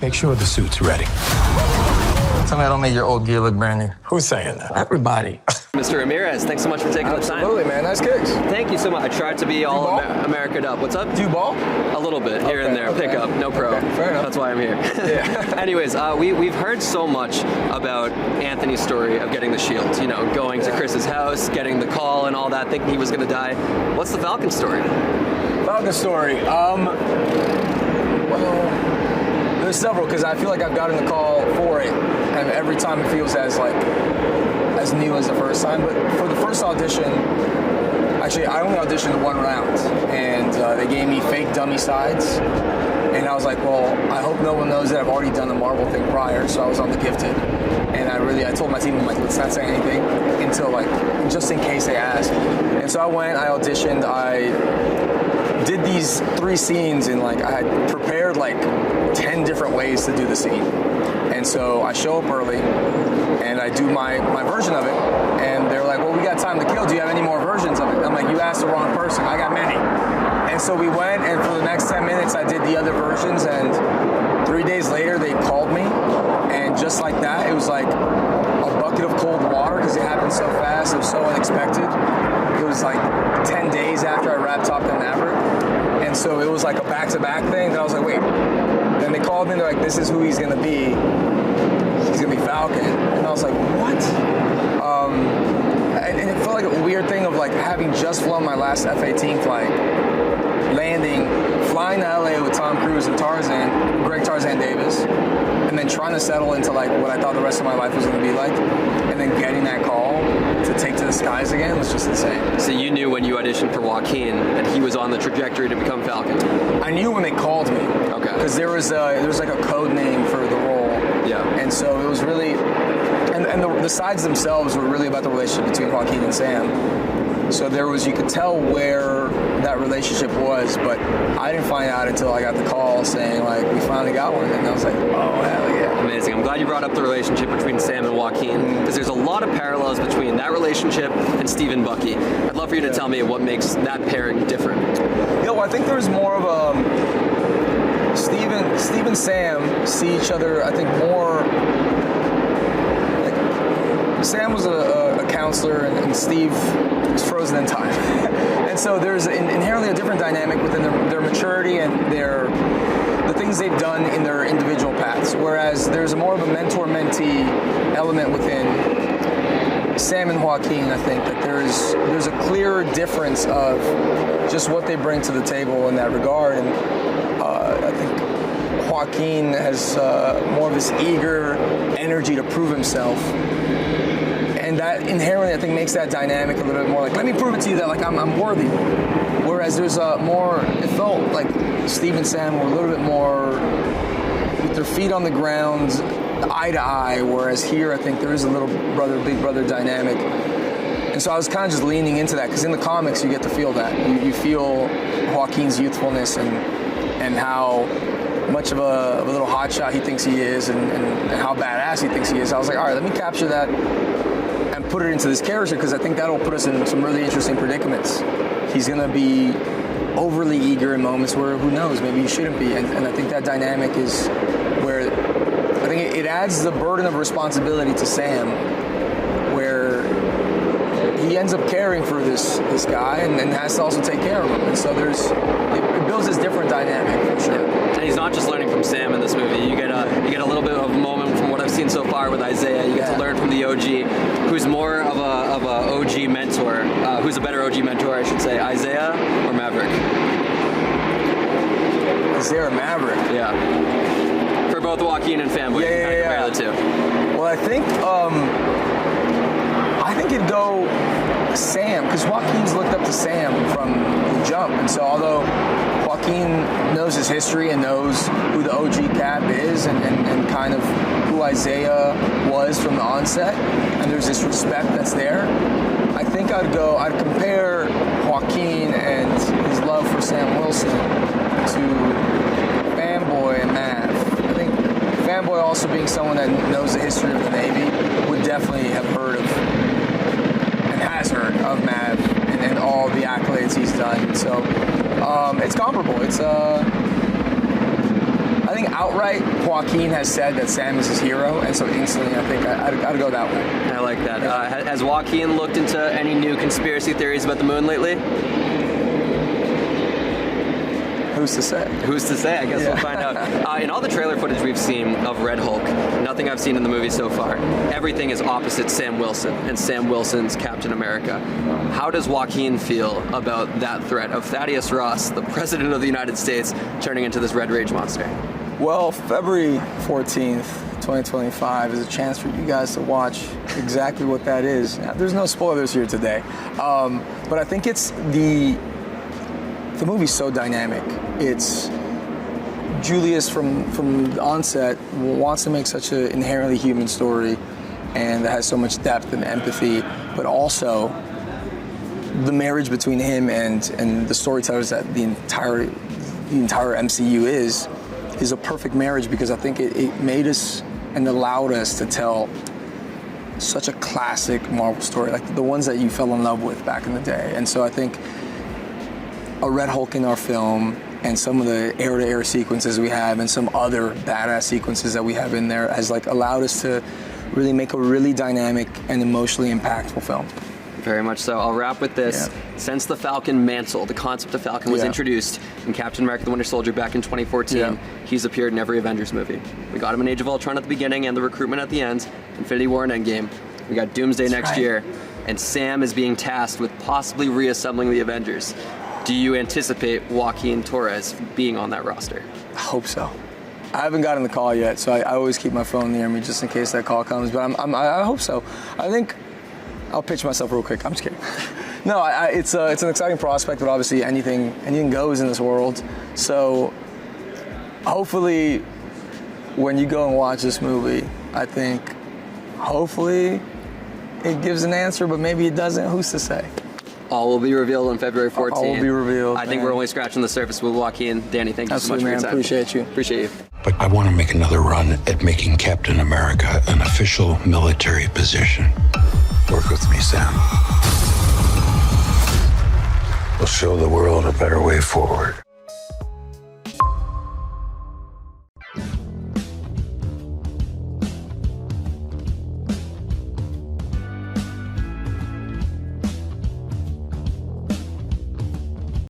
Make sure the suit's ready. Tell me I don't make your old gear look brand new. Who's saying that? Everybody. Mr. Ramirez, thanks so much for taking the time. Absolutely, man. Nice kicks. Thank you so much. I tried to be all American up. What's up? Do you ball? A little bit here and there. Pick up, no pro. Okay, fair enough. That's why I'm here. Yeah. Anyways, we've heard so much about Anthony's story of getting the shield. You know, going to Chris's house, getting the call and all that, thinking he was going to die. What's the Falcon story? Falcon story. Well, there's several because I feel like I've gotten the call for it, and every time it feels as new as the first time. But for the first audition, actually, I only auditioned one round, and they gave me fake dummy sides. And I was like, well, I hope no one knows that I've already done the Marvel thing prior, so I was on the Gifted. And I told my team, I'm like, let's not say anything until, just in case they ask. And so I went, I auditioned, I did these 3 scenes, and, I had prepared, 10 different ways to do the scene. And so I show up early, and I do my version of it, and they're like, well, we got time to kill. Do you have any more versions of it? I'm like, you asked the wrong person. I got many. And so we went, and for the next 10 minutes, I did the other versions, and 3 days later, they called me, and just like that, it was like a bucket of cold water, because it happened so fast, it was so unexpected. It was 10 days after I wrapped Top Gun Maverick, and so it was like a back-to-back thing, and I was like, wait. Then they called me, and they're like, this is who he's going to be. He's going to be Falcon. And I was like, what? And it felt like a weird thing of having just flown my last F-18 flight, landing, flying to LA with Tom Cruise and Greg Tarzan Davis, and then trying to settle into what I thought the rest of my life was going to be like, and then getting that call to take to the skies again was just insane. So you knew when you auditioned for Joaquin that he was on the trajectory to become Falcon? I knew when they called me. Okay. Because there was a code name for the role. Yeah. And so it was really, and the sides themselves were really about the relationship between Joaquin and Sam. So you could tell where that relationship was, but I didn't find out until I got the call saying, we finally got one. And I was like, oh, hell yeah. Amazing. I'm glad you brought up the relationship between Sam and Joaquin, because there's a lot of parallels between that relationship and Steve and Bucky. I'd love for you to tell me what makes that pairing different. Well, I think there's more of a... Steve and Sam see each other, I think, more... Sam was a counselor, and Steve was frozen in time. And so there's inherently a different dynamic within their maturity and the things they've done in their individual paths. Whereas there's more of a mentor-mentee element within Sam and Joaquin. I think that there's a clear difference of just what they bring to the table in that regard. And I think Joaquin has more of this eager energy to prove himself. And that inherently, I think, makes that dynamic a little bit more let me prove it to you that I'm worthy. Whereas there's it felt like Steve and Sam were a little bit more with their feet on the ground, eye to eye, whereas here I think there is a little brother, big brother dynamic. And so I was kind of just leaning into that, because in the comics you get to feel that. You feel Joaquin's youthfulness and how much of a little hotshot he thinks he is, and how badass he thinks he is. I was like, all right, let me capture that and put it into this character, because I think that'll put us in some really interesting predicaments. He's going to be overly eager in moments where, who knows, maybe he shouldn't be. And I think that dynamic is where I think it adds the burden of responsibility to Sam, where he ends up caring for this guy and has to also take care of him. And so it builds this different dynamic, for sure. And he's not just learning from Sam in this movie. You get a little bit of a moment from what I've seen so far with Isaiah. You get to learn from the OG, who's more of a OG mentor, who's a better OG mentor, I should say, Isaiah or Maverick? Isaiah or Maverick? Yeah. For both Joaquin and Fanboy. Yeah. Compare the two. Well, I think it'd go Sam, because Joaquin's looked up to Sam from the jump. And so although Joaquin knows his history and knows who the OG Cap is and kind of who Isaiah was from the onset, and there's this respect that's there, I think I'd compare Joaquin and his love for Sam Wilson to Fanboy and Mav. I think Fanboy, also being someone that knows the history of the Navy, would definitely have heard of and has heard of Mav and all the accolades he's done. So it's comparable. I think outright Joaquin has said that Sam is his hero, and so instantly I think I'd go that way. I like that. Has Joaquin looked into any new conspiracy theories about the moon lately? Who's to say? Who's to say? I guess we'll find out. In all the trailer footage we've seen of Red Hulk, nothing I've seen in the movie so far, everything is opposite Sam Wilson and Sam Wilson's Captain America. How does Joaquin feel about that threat of Thaddeus Ross, the President of the United States, turning into this red rage monster? Well, February 14th, 2025 is a chance for you guys to watch exactly what that is. Now, there's no spoilers here today, but I think it's the movie's so dynamic. It's Julius from the onset wants to make such an inherently human story, and that has so much depth and empathy, but also the marriage between him and the storytellers that the entire MCU is a perfect marriage, because I think it made us and allowed us to tell such a classic Marvel story, like the ones that you fell in love with back in the day. And so I think a Red Hulk in our film and some of the air-to-air sequences we have and some other badass sequences that we have in there has like allowed us to really make a really dynamic and emotionally impactful film. Very much so. I'll wrap with this. Yeah. Since the Falcon mantle, the concept of Falcon was introduced in Captain America the Winter Soldier back in 2014, he's appeared in every Avengers movie. We got him in Age of Ultron at the beginning and the recruitment at the end, Infinity War and Endgame. We got Doomsday next year, and Sam is being tasked with possibly reassembling the Avengers. Do you anticipate Joaquin Torres being on that roster? I hope so. I haven't gotten the call yet, so I always keep my phone near me just in case that call comes, but I hope so. I think I'll pitch myself real quick. I'm just kidding. No, it's an exciting prospect, but obviously anything goes in this world. So hopefully when you go and watch this movie, I think hopefully it gives an answer, but maybe it doesn't. Who's to say? All will be revealed on February 14th. All will be revealed. I think we're only scratching the surface with Joaquin. Danny, thank you so much for your time. Appreciate you. Appreciate you. But I want to make another run at making Captain America an official military position. Work with me, Sam. We'll show the world a better way forward.